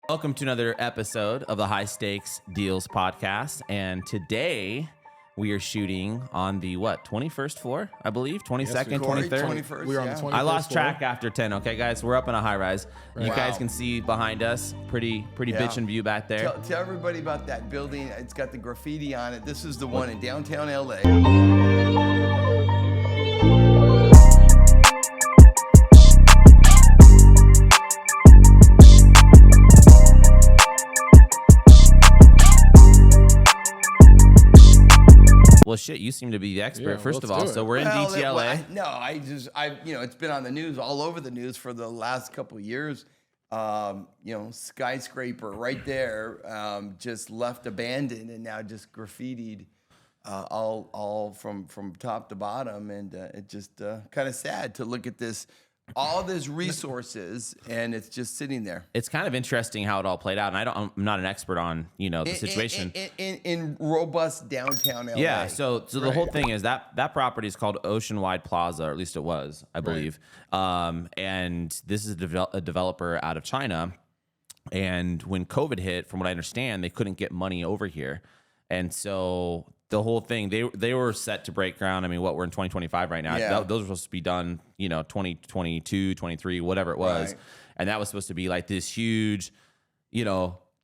Welcome to another episode of the High Stakes Deals podcast. And today we are shooting on the 21st floor, I believe, 22nd, 23rd. 21st, We're on the 21st I lost floor. track after 10. Okay, guys, we're up in a high rise. You guys Wow. can see behind us, pretty bitchin' view back there. Tell everybody about that building. It's got the graffiti on it. This is the one in downtown LA. Well, shit, you seem to be the expert, Yeah, first of let's all. do it. So we're in DTLA. It's been on the news all over the news for the last couple of years. Skyscraper right there, just left abandoned and now just graffitied, all from top to bottom, and it just kind of sad to look at this. All these resources, and it's just sitting there. It's kind of interesting how it all played out. And I'm not an expert on, the situation. In robust downtown LA. Yeah, so the whole thing is that property is called Oceanwide Plaza, or at least it was, I believe. And this is a developer out of China. And when COVID hit, from what I understand, they couldn't get money over here. And so the whole thing, they were set to break ground. I mean, we're in 2025 right now. Yeah. Those were supposed to be done, 2022, 23, whatever it was. Right. And that was supposed to be like this huge,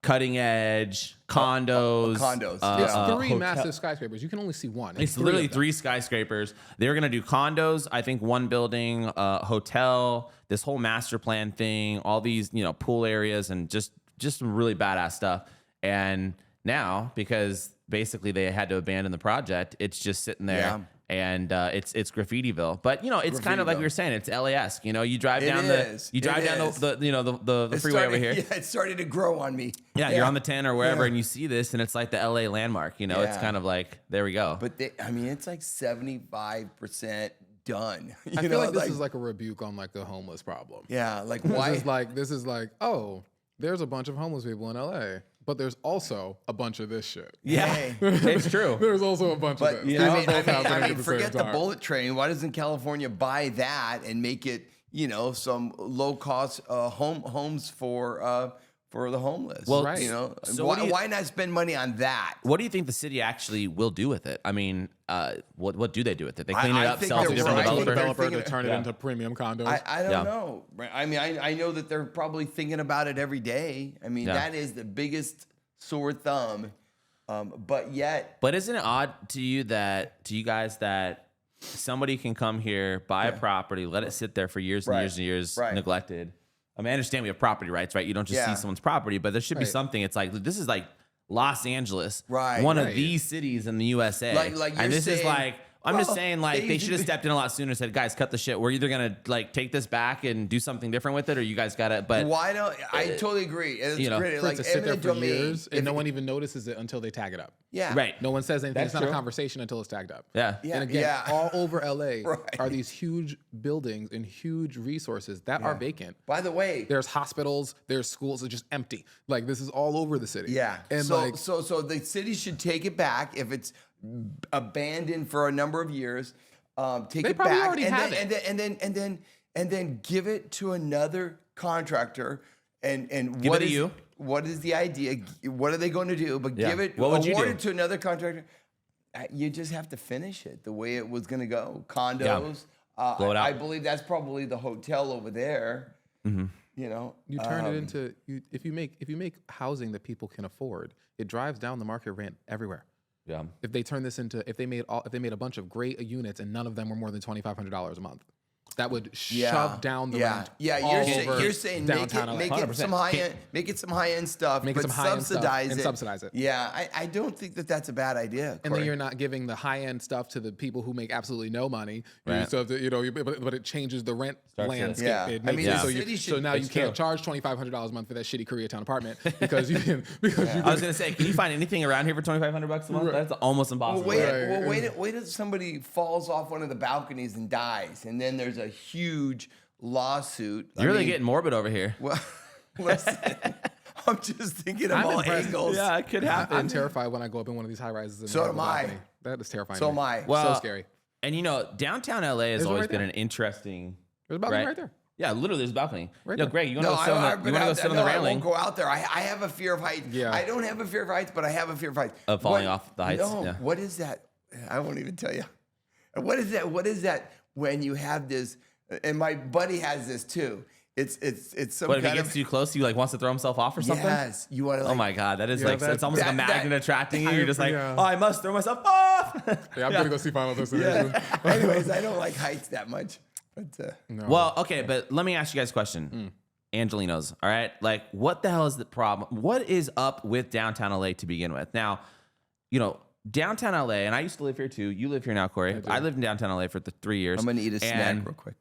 cutting edge condos. Condos. It's three hotel- massive skyscrapers. You can only see one. It's literally three skyscrapers. They were going to do condos, I think one building, hotel, this whole master plan thing, all these, pool areas and just some really badass stuff. And now, because basically they had to abandon the project, it's just sitting there. Yeah. And it's Graffitiville, but it's kind of like we were saying. It's LA-esque. You drive down the freeway over here. Yeah, it started to grow on me. Yeah, you're on the 10 or wherever, and you see this, and it's like the LA landmark. It's kind of like, there we go. But it's like 75% done. I feel like this is like a rebuke on like the homeless problem. Yeah, like why? This is like, oh, there's a bunch of homeless people in LA, but there's also a bunch of this shit. Yeah, Hey. it's true. There's also a bunch of But this. I mean, forget the bullet train. Why doesn't California buy that and make it, some low cost homes for the homeless? Well, right. So why not spend money on that? What do you think the city actually will do with it? I mean, what do they do with it? They clean it I up, think sell it to they're different right. developers. developer to thinking- turn it into premium condos. I don't Yeah. know. I mean, I know that they're probably thinking about it every day. I mean, Yeah. that is the biggest sore thumb. But yet, But isn't it odd to you guys that somebody can come here, buy a property, let it sit there for years and Right. years and years, Right. neglected? I mean, I understand we have property rights, right? You don't just Yeah. see someone's property, but there should be Right. something. It's like, this is like Los Angeles, Right, one of right. these cities in the USA. Like you're and this is saying- like, I'm just well, saying, like, they should have stepped in a lot sooner and said, guys, cut the shit. We're either going to, like, take this back and do something different with it, or you guys got to, but why don't I totally agree? It's great. For it Like to sit there eminent for domain, years and if no it- one even notices it until they tag it up. Yeah. right. No one says anything. That's It's not true. a conversation until it's tagged up. Yeah. Yeah. And again, all over LA Right. are these huge buildings and huge resources that are vacant. By the way, There's hospitals, there's schools, it's just empty. Like this is all over the city. yeah. And so like so the city should take it back if it's abandoned for a number of years. Take They it probably back already have and then give it to another contractor and Give what it to is you. what is the idea? What are they going to do? But Yeah. give it What would you award do? it to another contractor. You just have to finish it the way it was going to go. Condos. Blow it out. I believe that's probably the hotel over there. Mm-hmm. you turn it into if you make housing that people can afford, it drives down the market rent everywhere. Yeah. If they turn this into if they made a bunch of great units and none of them were more than $2,500 a month, that would shove down the rent. Yeah, all over you're saying downtown make LA. it some high end, make it some high end stuff, Make it but some high-end stuff subsidize and it. subsidize it. Yeah, I don't think that that's a bad idea. And then Corey. you're not giving the high end stuff to the people who make absolutely no money. Right. So but it changes the rent Starts to- landscape. Yeah. It I makes mean, it the so, city so should- now you It's can't true. charge $2,500 a month for that shitty Koreatown apartment because you can I was gonna say, can you find anything around here for $2,500 a month? That's almost impossible. wait till somebody falls off one of the balconies and dies, and then there's a huge lawsuit. You're really getting morbid over here. well. Listen, I'm just thinking of I'm all impressed. angles. Yeah, it could happen. I'm terrified when I go up in one of these high rises. And So have am a I. balcony. That is terrifying. So to me. am I. Well, so scary. And downtown LA has There's one always right been there. an interesting. There's a balcony Right. right there. Yeah, literally, there's a balcony. Right Yo, there. Greg, you want No, to go sit on the I railing? won't go out there. I have a fear of heights. Yeah. I don't have a fear of heights, but I have a fear of heights. Of falling off the heights? No, Yeah. what is that? I won't even tell you. What is that? What is that when you have this? And my buddy has this too. It's some But if he kind gets of too close, he like wants to throw himself off or something. yes. You want to? Oh my God, that is Yeah, like that- it's almost like a that- magnet attracting you. You're just like, yeah. oh, I must throw myself off. Yeah, I'm gonna go see Final Destination. Yeah. Anyways, I don't like heights that much. But No. Well, okay, but let me ask you guys a question. Angelinos, all right? Like, what the hell is the problem? What is up with downtown LA to begin with? Now, you know, downtown LA, and I used to live here too. You live here now, Corey. I lived in downtown LA for 3 years. I'm gonna eat a snack real quick.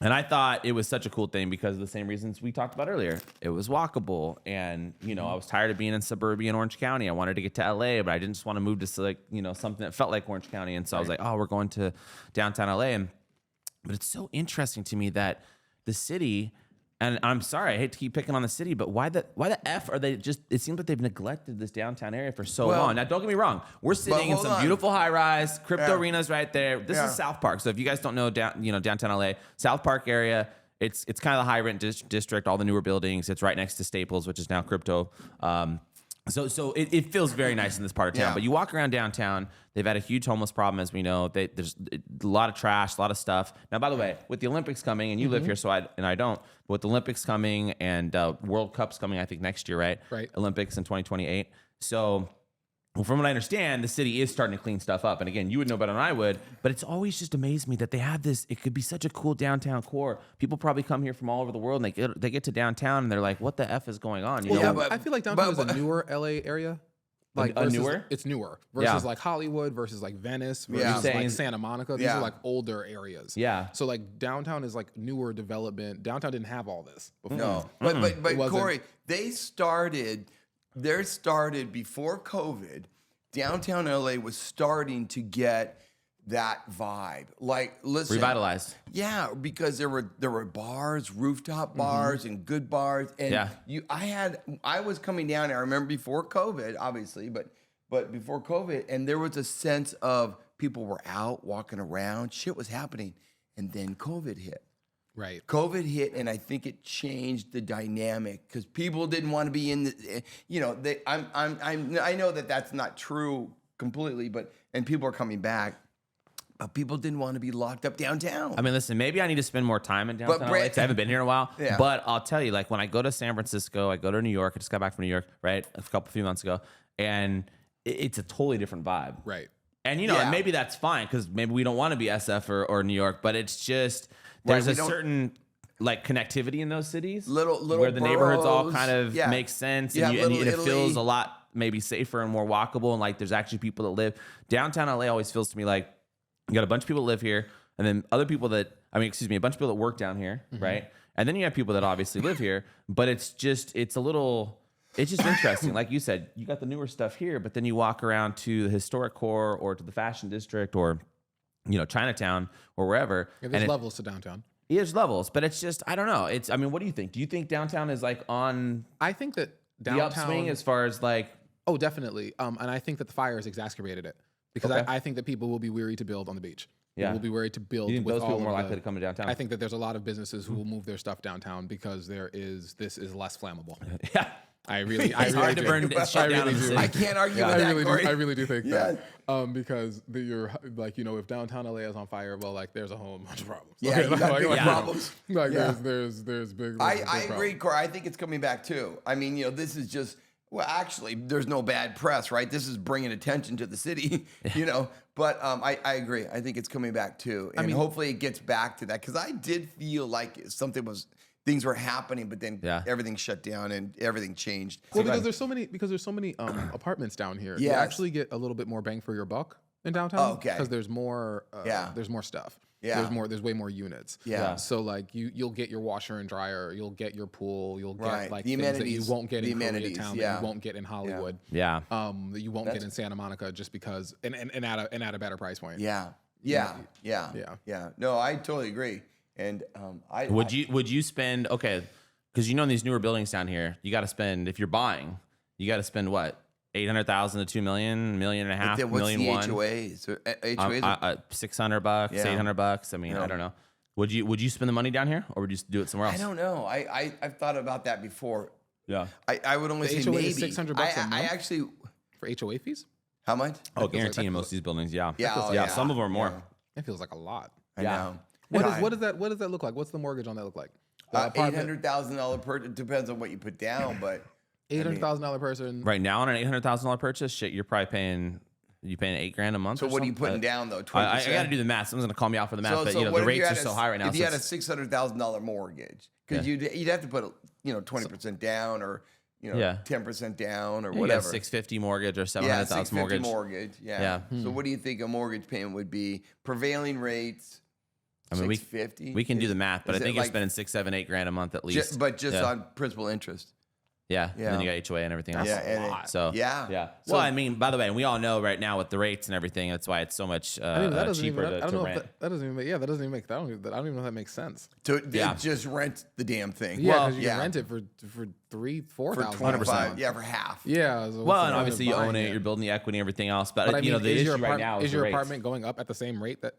And I thought it was such a cool thing because of the same reasons we talked about earlier. It was walkable. And, you know, I was tired of being in suburban Orange County. I wanted to get to LA, but I didn't just want to move to, like, you know, something that felt like Orange County. And so I was like, oh, we're going to downtown LA. But it's so interesting to me that the city, and I'm sorry, I hate to keep picking on the city, but why the F are they just, it seems like they've neglected this downtown area for so long. Now, don't get me wrong. We're sitting in hold some on. beautiful high rise, crypto Yeah. arenas right there. This Yeah. is South Park. So if you guys don't know, downtown LA, South Park area, it's kind of the high rent district, all the newer buildings. It's right next to Staples, which is now crypto. So it feels very nice in this part of town. Yeah. But you walk around downtown, they've had a huge homeless problem, as we know. There's a lot of trash, a lot of stuff. Now, by the way, with the Olympics coming, and you live here, so I don't. But with the Olympics coming and World Cup's coming, I think next year, right? Right. Olympics in 2028. So, well, from what I understand, the city is starting to clean stuff up. And again, you would know better than I would, but it's always just amazed me that they have this. It could be such a cool downtown core. People probably come here from all over the world, and they get to downtown, and they're like, "What the F is going on?" You know? yeah, but- I feel like downtown is a newer LA area. Like A versus- newer? It's newer versus Yeah. like Hollywood versus like Venice versus Yeah. like Saying- Santa Monica. These Yeah. are like older areas. Yeah. So like downtown is like newer development. Downtown didn't have all this before. No, but It wasn't- Corey, they started before COVID. Downtown LA was starting to get that vibe. Like, listen, Revitalized. Yeah, because there were bars, rooftop bars, and good bars, and Yeah. I was coming down. I remember before COVID, obviously, but before COVID, and there was a sense of people were out walking around, shit was happening, and then COVID hit. Right. COVID hit, and I think it changed the dynamic because people didn't want to be in the, you know, I know that that's not true completely, and people are coming back, but people didn't want to be locked up downtown. I mean, listen, maybe I need to spend more time in downtown LA 'cause I haven't been here in a while. Yeah. But I'll tell you, like when I go to San Francisco, I go to New York. I just got back from New York, right, a few months ago, and it's a totally different vibe. Right. And you know, Yeah. and maybe that's fine because maybe we don't want to be SF or New York, but it's just there's we a don't- certain like connectivity in those cities, Little where the neighborhoods all boroughs. kind of Yeah. make sense, Yeah, and Little it Italy. feels a lot maybe safer and more walkable, and like there's actually people that live downtown LA. Always feels to me like you got a bunch of people that live here, and then other people a bunch of people that work down here, right? And then you have people that obviously live here, but it's just interesting. Like you said, you got the newer stuff here, but then you walk around to the historic core or to the fashion district or, you know, Chinatown or wherever. Yeah, there's levels to downtown. There's levels, but it's just, I don't know. I mean, what do you think? Do you think downtown is like on I think that the downtown upswing as far as like, Oh, definitely. And I think that the fires exacerbated it because Okay. I think that people will be weary to build on the beach. Yeah. People will be worried to build. you think with those people all are more of likely to come to downtown? I think that there's a lot of businesses who will move their stuff downtown because this is less flammable. yeah. I really It's hard to do. burn I shit down really in the do. city. I can't argue with I that, really Corey. do. I really do think Yeah. that because you're like, you know, if downtown LA is on fire, well, like there's a whole bunch of problems. Yeah, you got big Yeah. problems. Like Yeah. there's big. I big agree, problems. Corey. I think it's coming back too. I mean, you know, this is just, well, actually, there's no bad press, right? This is bringing attention to the city, you know. But I agree. I think it's coming back too, and hopefully it gets back to that because I did feel like things were happening, but then everything shut down and everything changed. Well, because there's so many apartments down here. You Yes. actually get a little bit more bang for your buck in downtown. Oh, okay. Because there's more. There's more stuff. Yeah. There's way more units. Yeah. So like you'll get your washer and dryer. You'll get your pool. You'll Right. get like The things that you amenities. won't get The in amenities, Koreatown. yeah. That you won't get in Hollywood. Yeah. That you won't get in Santa Monica just because and at a better price point. Yeah. No, I totally agree. And Would you spend, okay, because you know in these newer buildings down here, you got to spend, if you're buying, you got to spend what? 800,000 to $2 million, $1.5 million, What's the $1.1 million. HOAs? HOAs? $600, Yeah. $800. I mean, I don't know. Would you spend the money down here, or would you do it somewhere else? I don't know. I've thought about that before. Yeah. I would only The say HOA maybe. is $600 a month? I actually. For HOA fees? How much? Oh, guaranteed in most of these buildings. Yeah. Yeah, oh, yeah. yeah. Some of them are more. It feels like a lot. I Yeah. know. What does that look like? What's the mortgage on that look like? $800,000 per. It depends on what you put down, but $800,000 person. Right now on an $800,000 purchase, shit, you're probably paying $8,000 a month. so or what are you something? putting down though? 20%. I got to do the math. Someone's gonna call me out for the math, but what the if rates you are had so high right now. If So you had a it's- $600,000 mortgage, because you'd have to put 20% down or 10% down or you got a whatever. 650 mortgage or Yeah, 700,000 650 mortgage. Yeah. Yeah. So what do you think a mortgage payment would be? Prevailing rates. I mean, 650. we can do the math, but I is it think you're like spending $6, $7, $8 a month at least. but just yeah. on principal interest. Yeah. And then you got HOA and everything else. Yeah, and So yeah. yeah. So- Well, I mean, by the way, we all know right now with the rates and everything, that's why it's so much That doesn't cheaper even. I don't to know. rent. That doesn't even. That doesn't even make. I don't even know if that makes sense. Yeah. Just rent the damn thing. Yeah, Well, because you can rent it for $3,000-4,000. For 100%. Yeah, for half. Yeah. So Well, what's and the obviously point you of own buying it, you're building the equity and everything else. But, But I mean, the is issue right now is your the rates. apartment going up at the same rate that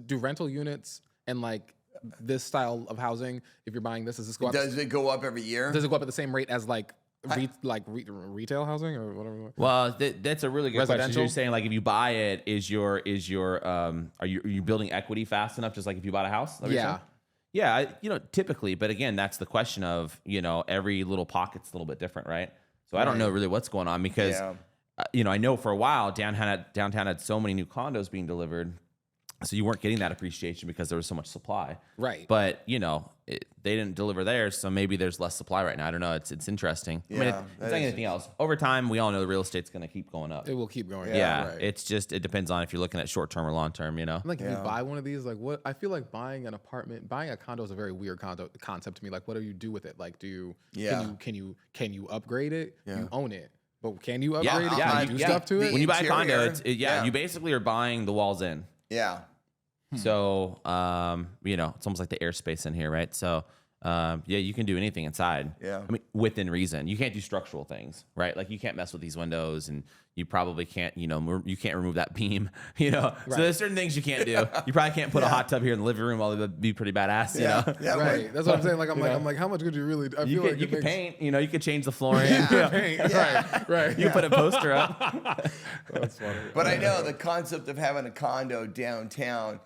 do rental units and like this style of housing? If you're buying this, does this go up? Does it go up every year? Does it go up at the same rate as like retail housing or whatever? Well, that's a really good question. Residential? You're saying like if you buy it, are you building equity fast enough? Just like if you bought a house? Is that what you're Yeah. saying? Yeah, typically, but again, that's the question of every little pocket's a little bit different, right? So I don't know really what's going on because I know for a while downtown had so many new condos being delivered, so you weren't getting that appreciation because there was so much supply. Right. But they didn't deliver theirs, so maybe there's less supply right now. I don't know. It's interesting. I mean, Yeah, it's like anything else. Over time, we all know the real estate's going to keep going up. It will keep going. Yeah, Right. it depends on if you're looking at short term or long term. Like if you buy one of these, like what I feel like buying a condo is a very weird concept to me. Like, what do you do with it? Like, can you upgrade it? Yeah. You own it, but can you upgrade it? yeah, Can you do stuff to it? When you buy a condo, Interior, you basically are buying the walls in. Yeah. So it's almost like the airspace in here, right? So you can do anything inside. Yeah. I mean, within reason. You can't do structural things, right? Like you can't mess with these windows, and you probably can't, you can't remove that beam, So there's certain things you can't do. You probably can't put a hot tub here in the living room, although it'd be pretty badass, Yeah. Yeah. Right. That's what I'm saying. Like I'm like, how much could you really? I feel like You could paint, you could change the flooring. Right. You can put a poster up. That's funny. But I know the concept of having a condo downtown,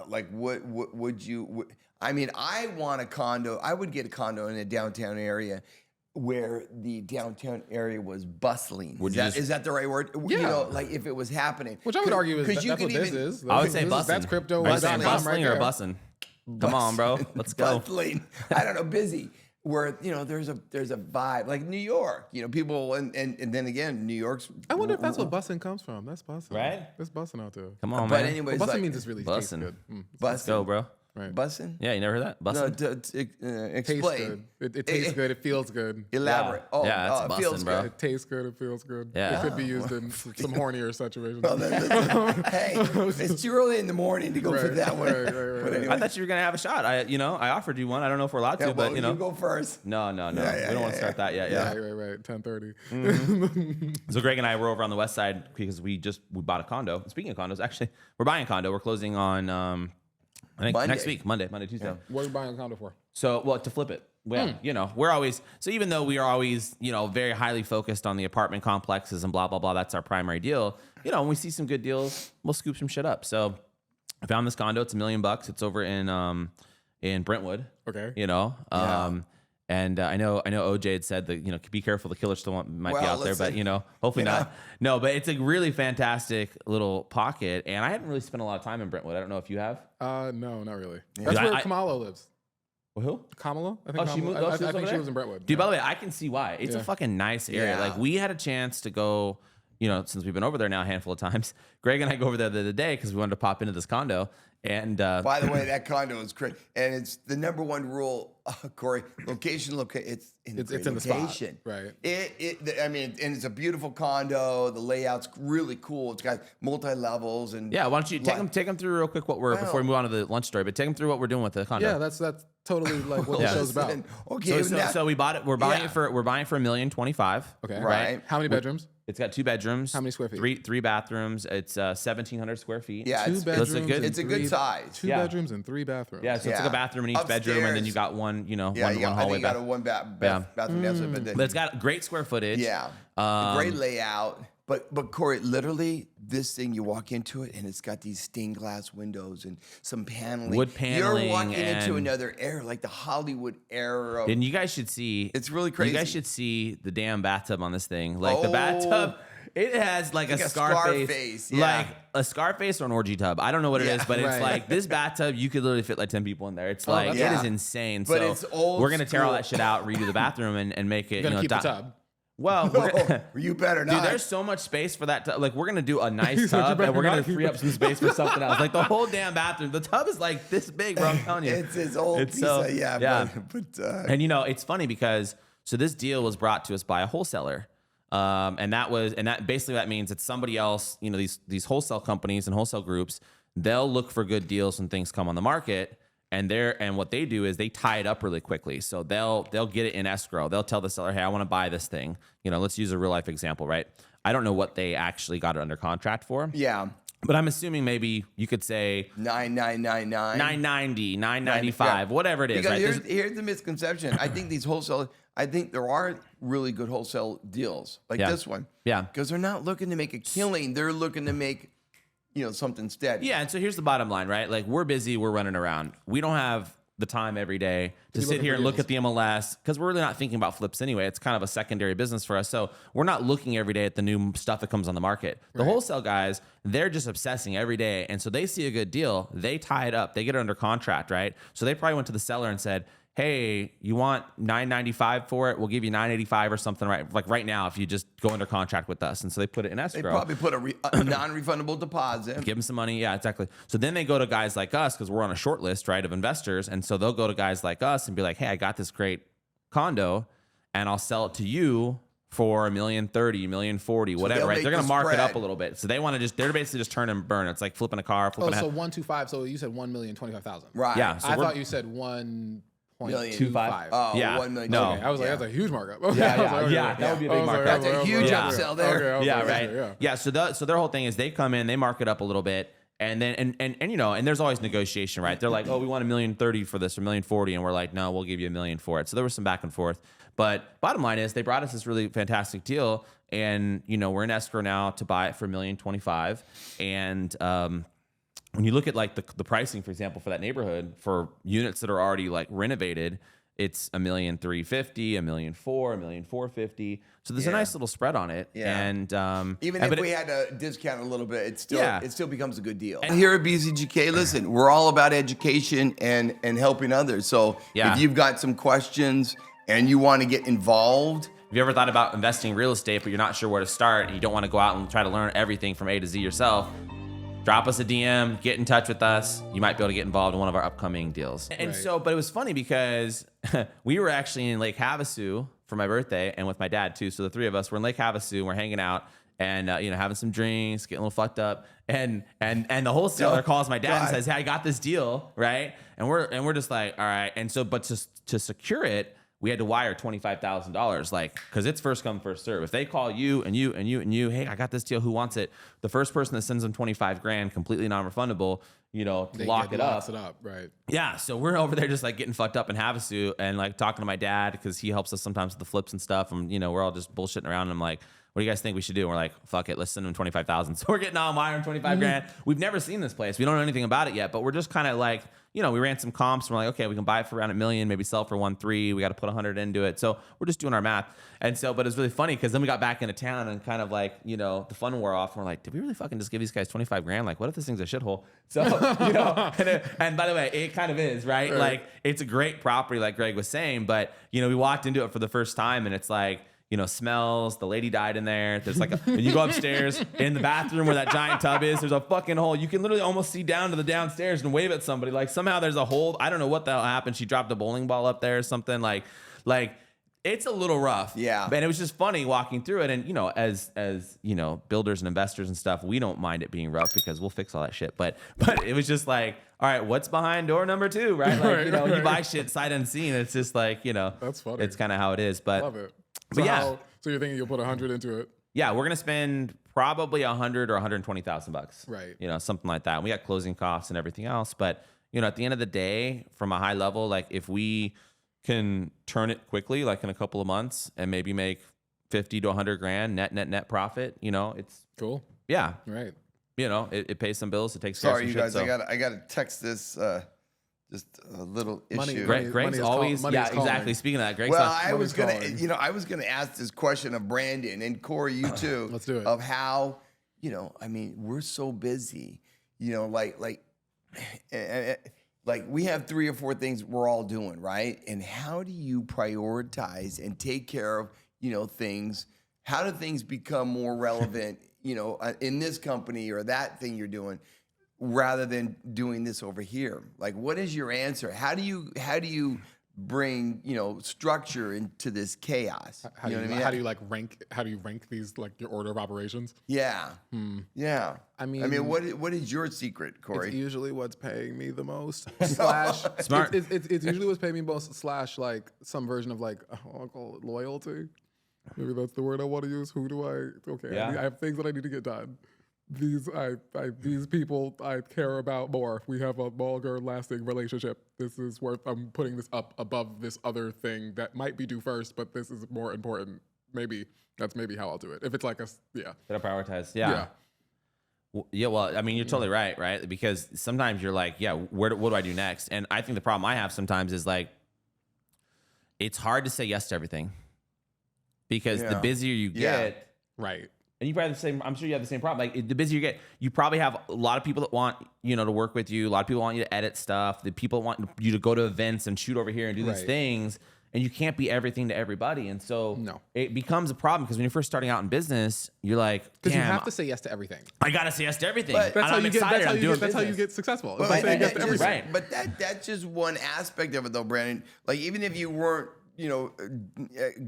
like what would you? I mean, I want a condo. I would get a condo in a downtown area where the downtown area was bustling. Is that the right word? Yeah. Like if it was happening. Which I would argue is because that's what this is. I would say That's bussin'. crypto. Are you saying .com bustling or there. bussin'? Come on, bro. Let's go. Bustling. I don't know, busy. Where there's a vibe like New York. People and then again, New York's. I wonder if that's what bussin' comes from. That's bussin'. Right? That's bussin' out there. Come on, But man. anyways, Well, bussin' like, means it's really tastes bussin'. good. Let's go, bro. Right. bussin'. Yeah, you never heard that? No, Bussin'? Tastes explain. good. It tastes good. It feels good. Elaborate. Yeah. Oh, Yeah, that's it feels bussin', bro. good. It tastes good. It feels good. Yeah. It could be used in some hornier situations. Hey, it's too early in the morning to go for that one. Right. But I anyway, thought you were gonna have a shot. I offered you one. I don't know if we're allowed to, yeah, but well, you go first. No. Yeah, We don't want to start that yet. Yeah. Right. 10:30. So Greg and I were over on the west side because we bought a condo. Speaking of condos, actually, we're buying a condo. We're closing on I think Monday. next week, Monday, Tuesday. Yeah. What are you buying a condo for? So, to flip it. Well, we're always, so even though we are always, very highly focused on the apartment complexes and blah, blah, blah, that's our primary deal. When we see some good deals, we'll scoop some shit up. So I found this condo. It's $1 million. It's over in Brentwood. Okay. And I know OJ had said that, be careful, the killer still might be Well, out there, but, listen, hopefully you know. not. No, but it's a really fantastic little pocket. And I haven't really spent a lot of time in Brentwood. I don't know if you have. No, not really. That's Dude, where Kamala lives. Well, who? Kamala? I think Oh, she moved. I She was think over she there? was in Brentwood. Dude, by the way, I can see why. It's Yeah. a fucking nice area. Yeah. Like we had a chance to go, since we've been over there now a handful of times. Greg and I go over there the other day because we wanted to pop into this condo. And By the way, that condo is great, and it's the number one rule, Corey. Location. It's in the spot, location. right. And it's a beautiful condo. The layout's really cool. It's got multi levels and yeah, why don't you take them through real quick before we move on to the lunch story, but take them through what we're doing with the condo. Yeah, that's totally like what the show's about. Okay, So we bought it. We're buying it for $1,025,000. Okay. Right. How many bedrooms? It's got 2 bedrooms. How many square feet? Three bathrooms. It's 1,700 square feet. Yeah, Two bedrooms. it's a good size. 2 bedrooms and 3 bathrooms. Yeah, so it's like a bathroom in each bedroom, and then you got one, Yeah, one I hallway. think you got a one bathroom downstairs, But it's got great square footage. Yeah, great layout. But Corey, literally, this thing, you walk into it and it's got these stained glass windows and some paneling. Wood paneling. You're walking into and- another era, like the Hollywood era. And you guys should see. It's really crazy. You guys should see the damn bathtub on this thing. Like the bathtub, it has like a Scarface. Yeah. Like a Scarface or an orgy tub. I don't know what it is, but it's like this bathtub, you could literally fit like 10 people in there. It's like, yeah. it is insane. But so it's old we're going to tear all school. that shit out, redo the bathroom and make it, You're gonna keep the tub. Well, You better not. dude, there's so much space for that. Like, we're gonna do a nice tub, and we're gonna free up some space for something else. Like the whole damn bathroom. The tub is like this big, bro. I'm telling you, It's his old It's piece so- of, yeah. But And it's funny because this deal was brought to us by a wholesaler, and that basically that means it's somebody else. These wholesale companies and wholesale groups, they'll look for good deals when things come on the market. And what they do is they tie it up really quickly. So they'll get it in escrow. They'll tell the seller, hey, I want to buy this thing. Let's use a real life example, right? I don't know what they actually got it under contract for. yeah, But I'm assuming maybe you could say 9999. 990, 995, whatever it is. Because Right? here's the misconception. I think I think there are really good wholesale deals like this one. Yeah. Because they're not looking to make a killing. They're looking to make, something steady. Yeah, and so here's the bottom line, right? Like we're busy, we're running around. We don't have the time every day to sit here and look at the MLS because we're really not thinking about flips anyway. It's kind of a secondary business for us. So we're not looking every day at the new stuff that comes on the market. The wholesale guys, they're just obsessing every day. And so they see a good deal, they tie it up, they get it under contract, right? So they probably went to the seller and said, hey, you want $995 for it? We'll give you $985 or something, right? Like right now, if you just go under contract with us. And so they put it in escrow. They probably put a non-refundable deposit. Give them some money. Yeah, exactly. So then they go to guys like us because we're on a short list, right, of investors. And so they'll go to guys like us and be like, hey, I got this great condo and I'll sell it to you for $1,030,000, $1,040,000, whatever, they'll right? make They're going the to mark it up spread. a little bit. So they're basically just turn and burn. It's like flipping a car, flipping So a 125. So you said 1,025,000. Right. Yeah. So I we're- thought you said 1.25. 25. Oh, Yeah. 1 million. No. Okay, I was like, that's a huge markup. Okay, Yeah, I was yeah, like, yeah, okay. that would be a big I was like, markup. That's a huge Yeah. upsell there. Okay, I was Yeah, like, right. yeah. Yeah. So their whole thing is they come in, they mark it up a little bit, and then and there's always negotiation, right? They're like, oh, we want $1,030,000 for this or $1,040,000, and we're like, no, we'll give you $1 million for it. So there was some back and forth, but bottom line is they brought us this really fantastic deal, and we're in escrow now to buy it for $1,025,000, and when you look at like the pricing, for example, for that neighborhood for units that are already like renovated, it's $1,350,000, $1,400,000, $1,450,000. So there's a nice little spread on it. Yeah. And Even if we had to discount a little bit, it still becomes a good deal. And here at BCGK, listen, we're all about education and helping others. So Yeah. if you've got some questions and you want to get involved, Have you ever thought about investing in real estate, but you're not sure where to start and you don't want to go out and try to learn everything from A to Z yourself? Drop us a DM, get in touch with us. You might be able to get involved in one of our upcoming deals. And but it was funny because we were actually in Lake Havasu for my birthday and with my dad too. So the three of us were in Lake Havasu and we're hanging out and having some drinks, getting a little fucked up. And the wholesaler calls my dad and says, hey, I got this deal, right? And we're just like, all right. And so, but to secure it, we had to wire $25,000, like, because it's first come, first serve. If they call you and you and you and you, hey, I got this deal, who wants it? The first person that sends them $25,000, completely non-refundable, lock it up. Right. Yeah, so we're over there just like getting fucked up in Havasu and like talking to my dad because he helps us sometimes with the flips and stuff. And we're all just bullshitting around. And I'm like, what do you guys think we should do? And we're like, fuck it, let's send them $25,000. So we're getting on wiring $25,000. We've never seen this place. We don't know anything about it yet, but we're just kind of like, we ran some comps. And we're like, okay, we can buy it for around $1 million, maybe sell for 1.3. We got to put 100 into it. So we're just doing our math. And so, but it's really funny because then we got back into town and kind of like, the fun wore off. And we're like, did we really fucking just give these guys $25,000? Like, what if this thing's a shithole? So, and by the way, it kind of is, right? Like, it's a great property, like Greg was saying, but, we walked into it for the first time and it's like, smells. The lady died in there. There's like when you go upstairs in the bathroom where that giant tub is, there's a fucking hole. You can literally almost see down to the downstairs and wave at somebody. Like somehow there's a hole. I don't know what the hell happened. She dropped a bowling ball up there or something. Like it's a little rough. Yeah. And it was just funny walking through it. And as builders and investors and stuff, we don't mind it being rough because we'll fix all that shit. But it was just like, all right, what's behind door number 2, right? Like, you buy shit sight unseen. It's just like, That's funny. it's kind of how it is. But Love it. But yeah. So you're thinking you'll put 100 into it? Yeah, we're gonna spend probably 100 or 120,000 bucks. Right. You know, something like that. And we got closing costs and everything else, but you know, at the end of the day, from a high level, like if we can turn it quickly, like in a couple of months, and maybe make 50 to 100 grand net profit, you know, it's Cool. yeah, Right. you know, it pays some bills, it takes care of Sorry, some you shit, guys. so. I got to text this. Just a little Money- issue. money- Greg's is always money is calling. exactly. Speaking of that, Greg's Well, not, I was gonna, calling. I was gonna ask this question of Brandon and Corey, you too. Let's do it. Of how, I mean, we're so busy, like we have 3 or 4 things we're all doing, right? And how do you prioritize and take care of, things? How do things become more relevant, in this company or that thing you're doing, rather than doing this over here? Like, what is your answer? How do you bring, structure into this chaos? How do you, how do you like rank? How do you rank these, like your order of operations? Yeah. Yeah. I mean, what is your secret, Corey? It's usually what's paying me the most. Slash, Smart. It's usually what's paying me most. Slash, like some version of like I'll call it loyalty. Maybe that's the word I want to use. Who do I? Okay, Yeah. I have things that I need to get done. These people I care about more. We have a longer lasting relationship. This is worth. I'm putting this up above this other thing that might be due first, but this is more important. Maybe that's how I'll do it. If it's like Gotta prioritize. Yeah. Yeah, well, I mean, you're totally right? Because sometimes you're like, yeah, what do I do next? And I think the problem I have sometimes is like, it's hard to say yes to everything because the busier you get, right. and you probably have the same. I'm sure you have the same problem. Like the busier you get, you probably have a lot of people that want to work with you. A lot of people want you to edit stuff. The people want you to go to events and shoot over here and do these things. And you can't be everything to everybody. And so it becomes a problem because when you're first starting out in business, you're like, because you have to say yes to everything. I gotta say yes to everything. But That's how you get. That's how you business. get successful. But, By saying yes to just, everything. but that's just one aspect of it, though, Brandon. Like, even if you weren't,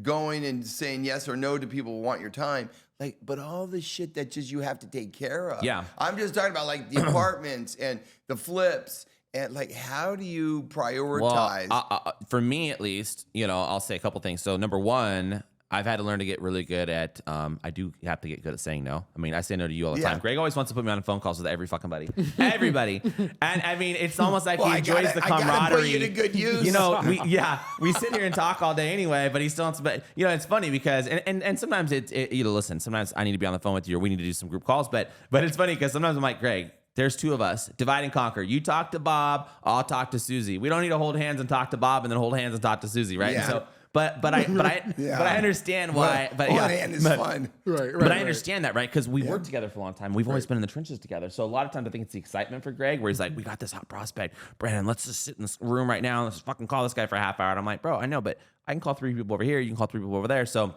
going and saying yes or no to people who want your time, like, but all the shit that just you have to take care of. Yeah. I'm just talking about like the apartments and the flips. And like, how do you prioritize? Well, for me at least, I'll say a couple things. So number one, I've had to learn to get really good at. I do have to get good at saying no. I mean, I say no to you all the time. Greg always wants to put me on phone calls with every fucking buddy, everybody. And I mean, it's almost like he enjoys the camaraderie. I gotta put you to good use. We sit here and talk all day anyway. But he still wants to. But it's funny because and sometimes listen. Sometimes I need to be on the phone with you, or we need to do some group calls. But it's funny because sometimes I'm like, Greg, there's 2 of us. Divide and conquer. You talk to Bob. I'll talk to Susie. We don't need to hold hands and talk to Bob and then hold hands and talk to Susie, right? Yeah. So, but I understand why. But one hand is fun. Right. But I understand that, right? Because we worked together for a long time. We've always been in the trenches together. So a lot of times I think it's the excitement for Greg where he's like, we got this hot prospect. Brandon, let's just sit in this room right now. Let's fucking call this guy for a half hour. And I'm like, bro, I know, but I can call 3 people over here. You can call 3 people over there. So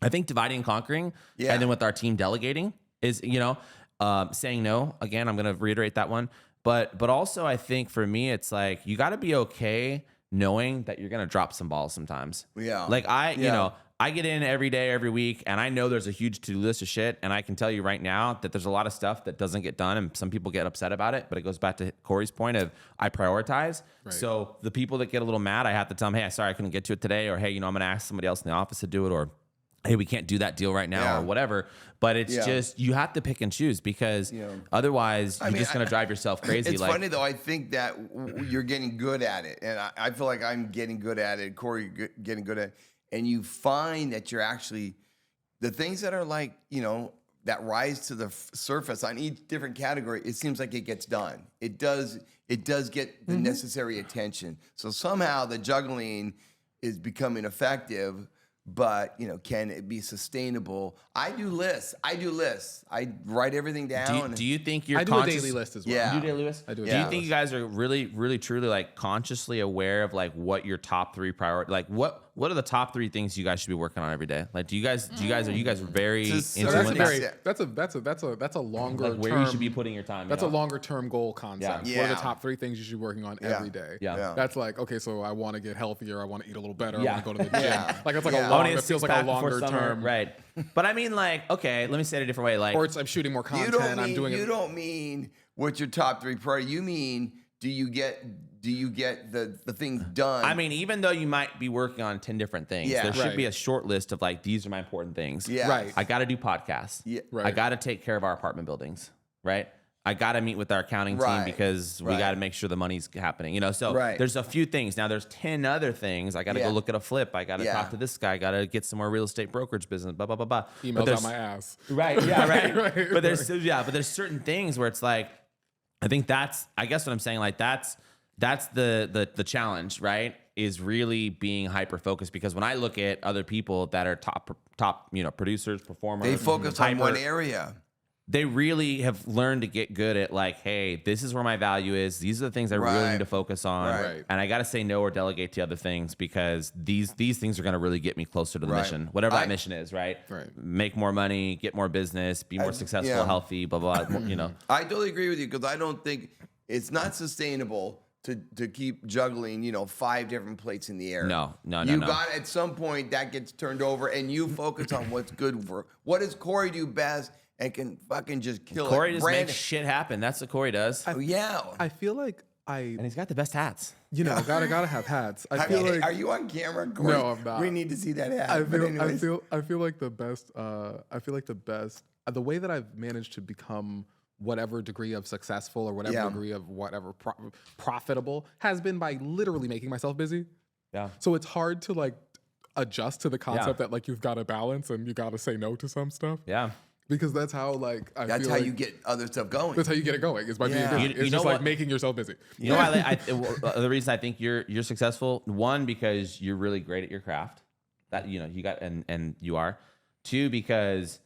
I think dividing and conquering, and then with our team delegating is, saying no. Again, I'm going to reiterate that one. But also I think for me, it's like, you got to be okay knowing that you're going to drop some balls sometimes. Yeah. Like I get in every day, every week, and I know there's a huge to-do list of shit. And I can tell you right now that there's a lot of stuff that doesn't get done, and some people get upset about it. But it goes back to Corey's point of I prioritize. Right. So the people that get a little mad, I have to tell them, hey, sorry, I couldn't get to it today, or hey, I'm going to ask somebody else in the office to do it, or hey, we can't do that deal right now, or whatever. But it's just, you have to pick and choose because otherwise you're just going to drive yourself crazy. It's funny though. I think that you're getting good at it. And I feel like I'm getting good at it. Corey getting good at it. And you find that you're actually, the things that are like, that rise to the surface on each different category, it seems like it gets done. It does get the necessary attention. So somehow the juggling is becoming effective. But can it be sustainable? I do lists. I write everything down. Do you think you're I do a daily list as well. Yeah. You do a daily list? I do. Do you think you guys are really, really, truly like consciously aware of like what your top 3 priority? Like what are the top 3 things you guys should be working on every day? Like are you guys very into that's a longer like where term, you should be putting your time? That's a longer term goal concept. Yeah. What are the top 3 things you should be working on every day? Yeah. That's like, okay, so I want to get healthier. I want to eat a little better. Yeah. I want to go to the gym. Like that's like a I long. wanna get It feels like six-pack a before longer summer. term. Right? But I mean, like, okay, let me say it a different way. Like, Or I'm shooting more content. I'm doing You don't mean what's your top 3 priority. You mean do do you get the things done? I mean, even though you might be working on 10 different things, Yeah. there should Right. be a short list of like, these are my important things. Yeah. Right. I got to do podcasts. Yeah. Right. I got to take care of our apartment buildings, right? I got to meet with our accounting team Right. because we Right. got to make sure the money's happening, So Right. there's a few things. Now there's 10 other things. I got to Yeah. go look at a flip. I got to Yeah. talk to this guy. I got to get some more real estate brokerage business, blah, blah, blah, blah. But Emails there's- out my ass. Right. Yeah. Right. Right, But there's certain things where it's like, I think I guess what I'm saying, like that's the challenge, right? Is really being hyper focused, because when I look at other people that are top, producers, performers, they focus on hyper- one area. They really have learned to get good at like, hey, this is where my value is. These are the things I really Right. need to focus on. Right. And I got to say no or delegate to other things, because these things are going to really get me closer to the Right. mission, whatever that I- mission is, right? Right. Make more money, get more business, be more successful, yeah. healthy, blah, blah, blah, I totally agree with you, because I don't think it's not sustainable to keep juggling, 5 different plates in the air. No. You got, at some point that gets turned over, and you focus on what's good for. What does Corey do best and can fucking just kill Corey it? just Brandon. makes shit happen. That's what Corey does. Oh, yeah. I feel like And he's got the best hats. gotta have hats. I feel like are you on camera, Corey? No, I'm not. We need to see that hat. I But feel, anyways. I feel like the best. I feel like the best. The way that I've managed to become whatever degree of successful or whatever Yeah. degree of whatever profitable has been by literally making myself busy. Yeah. So it's hard to like adjust to the concept that like you've got to balance and you got to say no to some stuff, Yeah. because that's how like That's feel how like you get other stuff going. that's how you get it going is by Yeah. being busy. You It's know just like what? making yourself busy. You know, the reason I think you're successful, one, because you're really great at your craft. That you got and you are. Two, because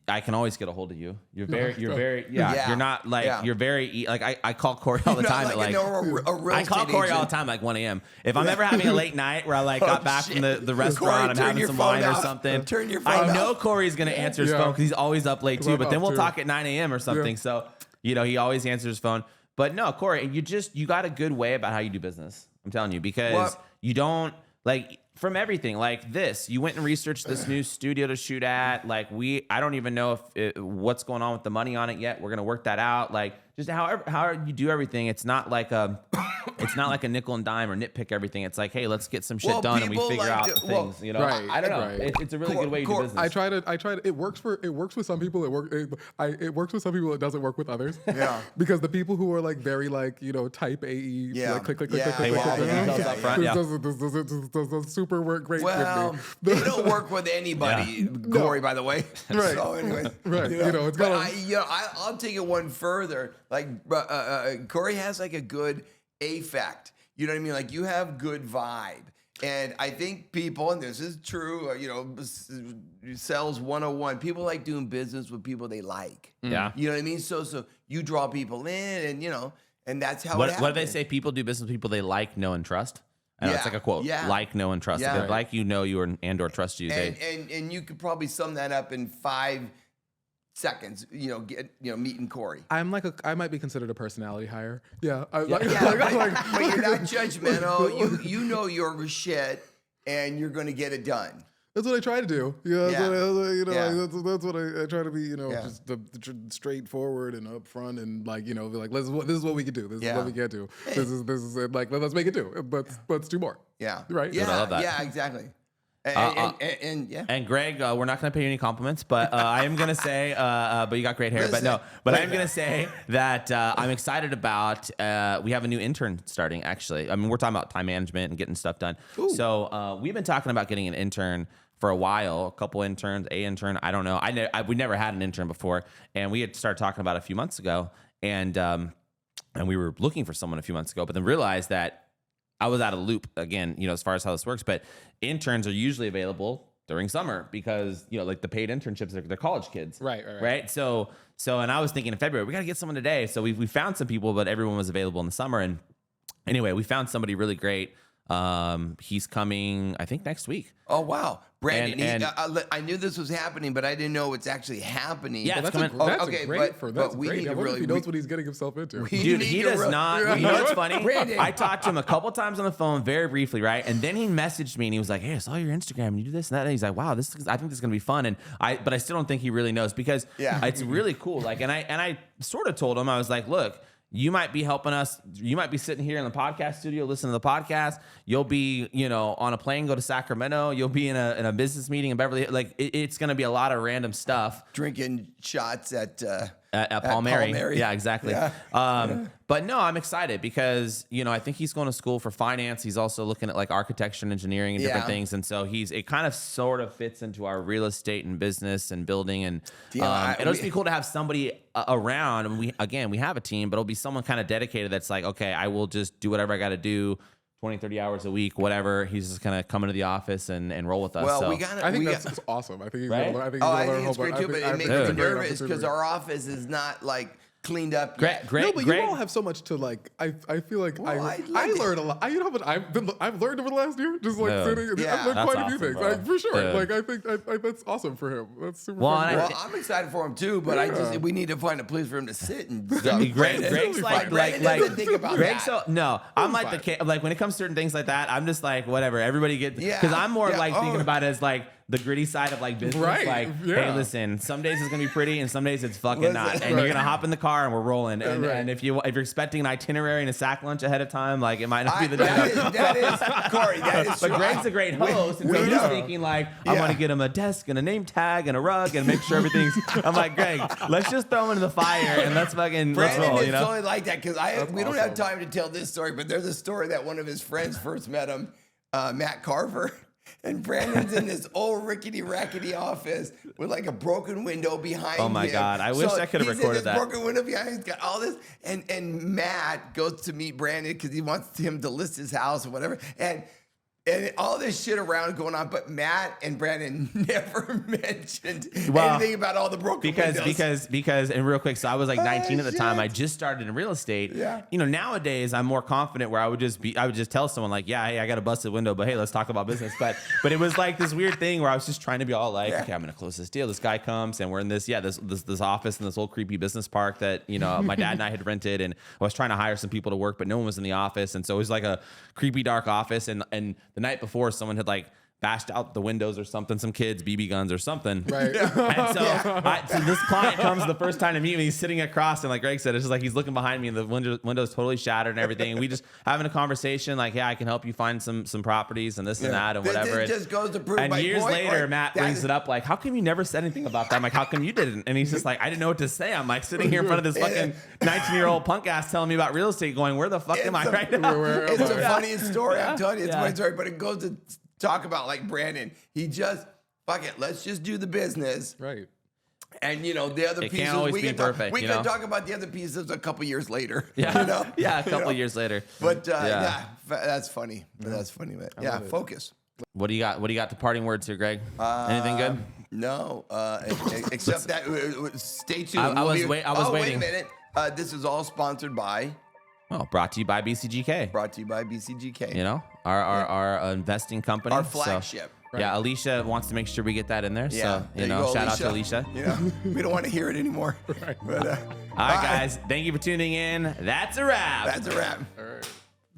I can always get a hold of you. You're very, Yeah. You're not like, Yeah. you're very, like, I call Corey all the time at like, a real I call estate Corey all the agent. time like 1 a.m. If I'm ever having a late night where I like got back from the Corey, restaurant, I'm turn having your some phone wine or off. something. Turn your phone I know off. Corey's gonna answer his Yeah. phone because he's always up late too. I'm But then up we'll too. talk at 9 a.m. or something. So he always answers his phone. But no, Corey, you got a good way about how you do business. I'm telling you, because What? you don't like. From everything like this, you went and researched this new studio to shoot at. Like I don't even know what's going on with the money on it yet. We're gonna work that out. Like just how you do everything. It's not like a nickel and dime or nitpick everything. It's like, hey, let's get some shit Well, done and we people figure like out to- the well, things. You know, Right, I don't know. right. It's a really good way to do business. I try to. It works with some people. It works with some people. It doesn't work with others. Yeah. Because the people who are like very like type AE, Yeah. like click, Yeah. click, They want all the details up front, yeah. doesn't super work great Well, with they me. don't work with anybody, Corey, by the way. Right. So anyways, Right. It's but gotta- I'll take it one further. Like Corey has like a good affect. You know what I mean? Like you have good vibe. And I think people, and this is true, sales 101, people like doing business with people they like. Yeah. You know what I mean? So you draw people in, and that's how it What do they happens. say? People do business with people they like, know, and trust. I know it's Yeah. like a quote. Yeah. Like, know, and trust. Yeah. If they like you, know you, and or trust you. And you could probably sum that up in 5 seconds. Meeting Corey. I might be considered a personality hire. Yeah. Yeah, but you're not judgmental. You know your shit, and you're going to get it done. That's what I try to do. Yeah, Yeah. Yeah. that's what I try to be. Yeah. Just straightforward and upfront, and like be like, this is what we can do. This is Yeah. what we can't do. This is it. Like let's make it do. But let's do more. Yeah. Right? Yeah. I love that. Yeah. Exactly. And yeah. And Greg, we're not going to pay you any compliments, but I am going to say, but you got great hair. Listen, but I am going to say that I'm excited about. We have a new intern starting. Actually, I mean, we're talking about time management and getting stuff done. So we've been talking about getting an intern for a while. A couple interns, a intern. I don't know. We never had an intern before, and we had started talking about it a few months ago, and we were looking for someone a few months ago, but then realized that I was out of the loop again, as far as how this works. But interns are usually available during summer because, like the paid internships, they're college kids. Right. So, and I was thinking in February, we got to get someone today. So we found some people, but everyone was available in the summer. And anyway, we found somebody really great. He's coming, I think, next week. Oh wow, Brandon! And- I knew this was happening, but I didn't know it's actually happening. Yeah, Well, it's that's coming- a great. but we need I to wonder if really. he knows what he's getting himself into. Dude, he does not. You know what's funny? Brandon. I talked to him a couple times on the phone, very briefly, right? And then he messaged me and he was like, "Hey, I saw your Instagram and you do this and that." And he's like, "Wow, I think this is gonna be fun." And but I still don't think he really knows because Yeah. it's really cool. Like, and I sort of told him, I was like, "Look, you might be helping us. You might be sitting here in the podcast studio, listening to the podcast. You'll be, on a plane, go to Sacramento. You'll be in a business meeting in Beverly Hills. Like, it's going to be a lot of random stuff. Drinking shots at Palmieri. Yeah, exactly. Yeah. But no, I'm excited because, I think he's going to school for finance. He's also looking at like architecture and engineering and different things. And so it kind of sort of fits into our real estate and business and building. And it'll just be cool to have somebody around. And we have a team, but it'll be someone kind of dedicated that's like, okay, I will just do whatever I got to do. 20, 30 hours a week, whatever. He's just going to come into the office and roll with us. Well, so. I think that's awesome. I think he's right? gonna learn. I think it's great too, but it makes me nervous because our office is not like cleaned up. Great. No, but you all have so much to like. I feel like I learned a lot. You know what I've learned over the last year, just like sitting. I've learned quite a few things, like, for sure. Yeah. Like I think that's awesome for him. That's super. Well, fun. Well, I'm excited for him too, but we need to find a place for him to sit and stuff. Greg's like think about Greg's that. so no. I'm like the kid. Like when it comes to certain things like that, I'm just like whatever. Everybody get because I'm more like thinking about it as like the gritty side of like business. Right. Like, hey, listen, some days it's gonna be pretty and some days it's fucking not. And you're gonna hop in the car and we're rolling. And if you're expecting an itinerary and a sack lunch ahead of time, like it might not be the day. That is Corey. That is But true. Greg's a great host, and so he's thinking like, I want to get him a desk and a name tag and a rug and make sure everything's. I'm like, Greg, let's just throw him into the fire and let's Brandon roll. is totally like that because we don't have time to tell this story, but there's a story that one of his friends first met him, Matt Carver. And Brandon's in this old rickety-rackety office with like a broken window behind him. Oh my God. I wish I could have recorded he's in this that. broken window behind him. He's got all this. And Matt goes to meet Brandon because he wants him to list his house or whatever. And all this shit around going on, but Matt and Brandon never mentioned anything about all the broken windows. Because and real quick, so I was like 19 at the time. I just started in real estate. Yeah. Nowadays I'm more confident where I would just tell someone like, yeah, hey, I got a busted window, but hey, let's talk about business. But it was like this weird thing where I was just trying to be all like, okay, I'm gonna close this deal. This guy comes and we're in this office in this old creepy business park that my dad and I had rented, and I was trying to hire some people to work, but no one was in the office, and so it was like a creepy dark office. And the night before, someone had like bashed out the windows or something, some kids, BB guns or something. Right. And so, so this client comes the first time to meet me. He's sitting across, and like Greg said, it's just like he's looking behind me, and the window's totally shattered and everything. And we just having a conversation like, yeah, I can help you find some properties and this and that and whatever. It just goes to prove and my years point, later, like, Matt brings it up like, how come you never said anything about that? I'm like, how come you didn't? And he's just like, I didn't know what to say. I'm like sitting here in front of this fucking 19-year-old punk ass telling me about real estate, going, where the fuck am I right now? It's the funniest story. I'm telling you, it's a funny story, but it goes to talk about like Brandon. He just fuck it. Let's just do the business. Right. And the other pieces can't always we be can perfect. we can talk about the other pieces a couple years later. Yeah. Yeah, a couple years later. But that's funny. But that's funny. But yeah, focus. What do you got? What do you got to parting words here, Greg? Anything good? No, except that. Stay tuned. I was waiting. Wait a minute. This is all sponsored by. Well, brought to you by BCGK. Brought to you by BCGK. Our investing company. Our flagship. Right. Yeah, Alicia wants to make sure we get that in there. Yeah, So, shout out to Alicia. We don't want to hear it anymore. Right. But, all right, guys. Thank you for tuning in. That's a wrap. That's a wrap. All right.